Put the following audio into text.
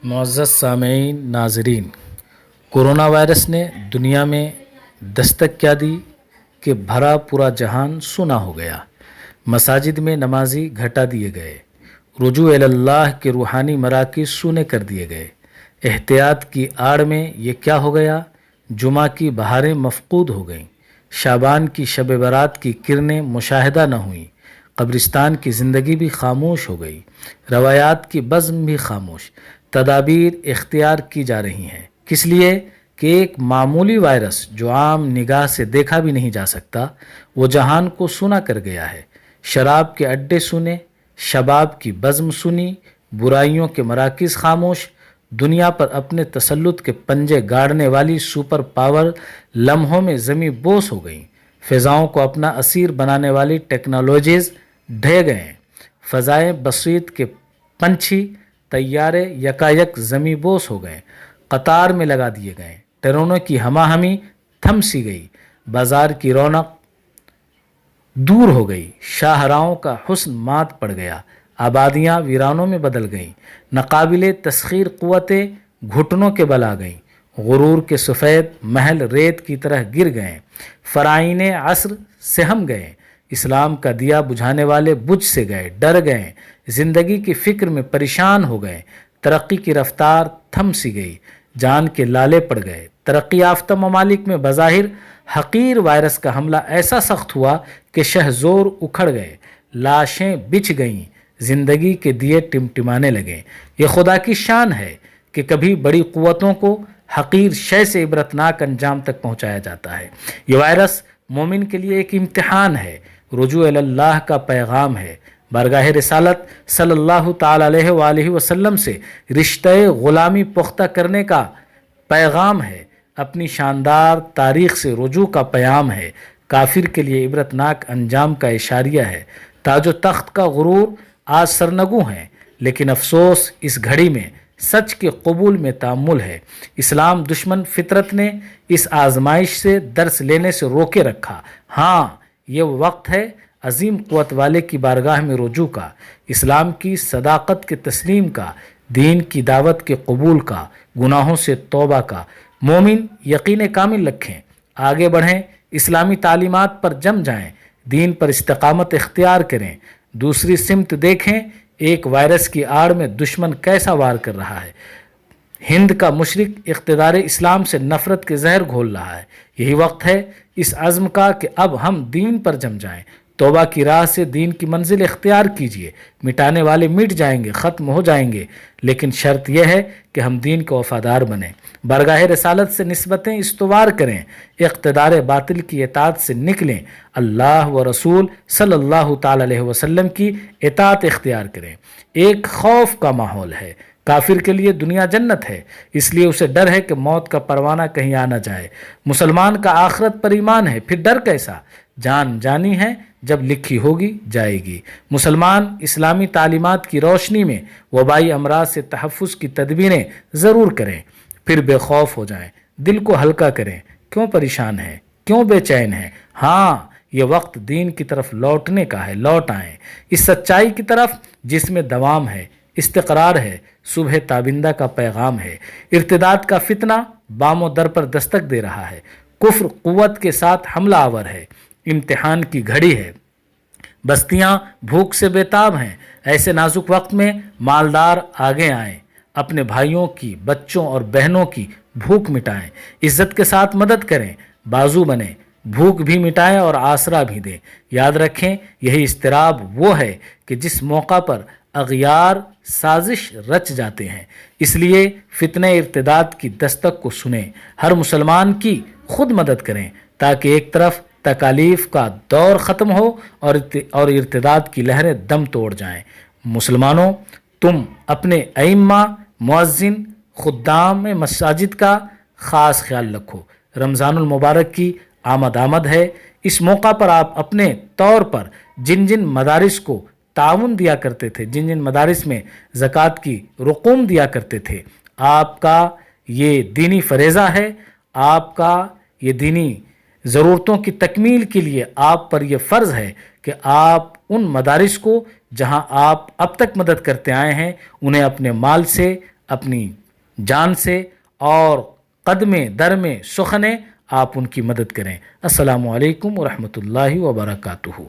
معزز سامعین ناظرین، کورونا وائرس نے دنیا میں دستک کیا دی کہ بھرا پورا جہان سونا ہو گیا۔ مساجد میں نمازی گھٹا دیے گئے، رجوع اللہ کے روحانی مراکز سونے کر دیے گئے۔ احتیاط کی آڑ میں یہ کیا ہو گیا؟ جمعہ کی بہاریں مفقود ہو گئیں، شعبان کی شب برات کی کرنیں مشاہدہ نہ ہوئیں، قبرستان کی زندگی بھی خاموش ہو گئی، روایات کی بزم بھی خاموش۔ تدابیر اختیار کی جا رہی ہیں، کس لیے کہ ایک معمولی وائرس جو عام نگاہ سے دیکھا بھی نہیں جا سکتا، وہ جہان کو سونا کر گیا ہے۔ شراب کے اڈے سنے، شباب کی بزم سنی، برائیوں کے مراکز خاموش، دنیا پر اپنے تسلط کے پنجے گاڑنے والی سپر پاور لمحوں میں زمیں بوس ہو گئیں، فضاؤں کو اپنا اسیر بنانے والی ٹیکنالوجیز ڈھہ گئے، فضائے بسیط کے پنچھی طیارے یکایک زمیں بوس ہو گئے، قطار میں لگا دیے گئے، ٹرینوں کی ہمہ ہمی تھم سی گئی، بازار کی رونق دور ہو گئی، شاہراہوں کا حسن مات پڑ گیا، آبادیاں ویرانوں میں بدل گئیں، ناقابل تسخیر قوتیں گھٹنوں کے بل آ گئیں، غرور کے سفید محل ریت کی طرح گر گئے، فرائین عصر سہم گئے، اسلام کا دیا بجھانے والے بجھ سے گئے، ڈر گئے، زندگی کی فکر میں پریشان ہو گئے، ترقی کی رفتار تھم سی گئی، جان کے لالے پڑ گئے۔ ترقی یافتہ ممالک میں بظاہر حقیر وائرس کا حملہ ایسا سخت ہوا کہ شہزور اکھڑ گئے، لاشیں بچھ گئیں، زندگی کے دیے ٹمٹمانے لگے۔ یہ خدا کی شان ہے کہ کبھی بڑی قوتوں کو حقیر شے سے عبرتناک انجام تک پہنچایا جاتا ہے۔ یہ وائرس مومن کے لیے ایک امتحان ہے، رجوع اللہ کا پیغام ہے، بارگاہ رسالت صلی اللہ تعالی علیہ وآلہ وسلم سے رشتہ غلامی پختہ کرنے کا پیغام ہے، اپنی شاندار تاریخ سے رجوع کا پیام ہے، کافر کے لیے عبرتناک انجام کا اشاریہ ہے۔ تاج و تخت کا غرور آج سرنگوں ہے، لیکن افسوس اس گھڑی میں سچ کے قبول میں تأمل ہے۔ اسلام دشمن فطرت نے اس آزمائش سے درس لینے سے روکے رکھا۔ ہاں، یہ وقت ہے عظیم قوت والے کی بارگاہ میں رجوع کا، اسلام کی صداقت کے تسلیم کا، دین کی دعوت کے قبول کا، گناہوں سے توبہ کا۔ مومن یقین کامل رکھیں، آگے بڑھیں، اسلامی تعلیمات پر جم جائیں، دین پر استقامت اختیار کریں۔ دوسری سمت دیکھیں، ایک وائرس کی آڑ میں دشمن کیسا وار کر رہا ہے۔ ہند کا مشرق اقتدار اسلام سے نفرت کے زہر گھول رہا ہے۔ یہی وقت ہے اس عزم کا کہ اب ہم دین پر جم جائیں، توبہ کی راہ سے دین کی منزل اختیار کیجیے۔ مٹانے والے مٹ جائیں گے، ختم ہو جائیں گے، لیکن شرط یہ ہے کہ ہم دین کو وفادار بنیں، بارگاہ رسالت سے نسبتیں استوار کریں، اقتدار باطل کی اطاعت سے نکلیں، اللہ و رسول صلی اللہ تعالی علیہ وسلم کی اطاعت اختیار کریں۔ ایک خوف کا ماحول ہے، کافر کے لیے دنیا جنت ہے، اس لیے اسے ڈر ہے کہ موت کا پروانہ کہیں آ نہ جائے۔ مسلمان کا آخرت پر ایمان ہے، پھر ڈر کیسا؟ جان جانی ہے، جب لکھی ہوگی جائے گی۔ مسلمان اسلامی تعلیمات کی روشنی میں وبائی امراض سے تحفظ کی تدبیریں ضرور کریں، پھر بے خوف ہو جائیں، دل کو ہلکا کریں۔ کیوں پریشان ہیں؟ کیوں بے چین ہیں؟ ہاں، یہ وقت دین کی طرف لوٹنے کا ہے، لوٹ آئیں اس سچائی کی طرف جس میں دوام ہے، استقرار ہے، صبح تابندہ کا پیغام ہے۔ ارتداد کا فتنہ بام و در پر دستک دے رہا ہے، کفر قوت کے ساتھ حملہ آور ہے، امتحان کی گھڑی ہے، بستیاں بھوک سے بیتاب ہیں۔ ایسے نازک وقت میں مالدار آگے آئیں، اپنے بھائیوں کی، بچوں اور بہنوں کی بھوک مٹائیں، عزت کے ساتھ مدد کریں، بازو بنیں، بھوک بھی مٹائیں اور آسرا بھی دیں۔ یاد رکھیں، یہی اضطراب وہ ہے کہ جس موقع پر اغیار سازش رچ جاتے ہیں۔ اس لیے فتنہ ارتداد کی دستک کو سنیں، ہر مسلمان کی خود مدد کریں، تاکہ ایک طرف تکالیف کا دور ختم ہو اور ارتداد کی لہریں دم توڑ جائیں۔ مسلمانوں، تم اپنے ائمہ، مؤذن، خدام مساجد کا خاص خیال رکھو۔ رمضان المبارک کی آمد ہے، اس موقع پر آپ اپنے طور پر جن جن مدارس کو تعاون دیا کرتے تھے، جن جن مدارس میں زکوٰۃ کی رقوم دیا کرتے تھے، آپ کا یہ دینی فریضہ ہے، آپ کا یہ دینی ضرورتوں کی تکمیل کے لیے آپ پر یہ فرض ہے کہ آپ ان مدارس کو جہاں آپ اب تک مدد کرتے آئے ہیں، انہیں اپنے مال سے، اپنی جان سے اور قدمے در میں سخنے آپ ان کی مدد کریں۔ السلام علیکم ورحمۃ اللہ وبرکاتہ۔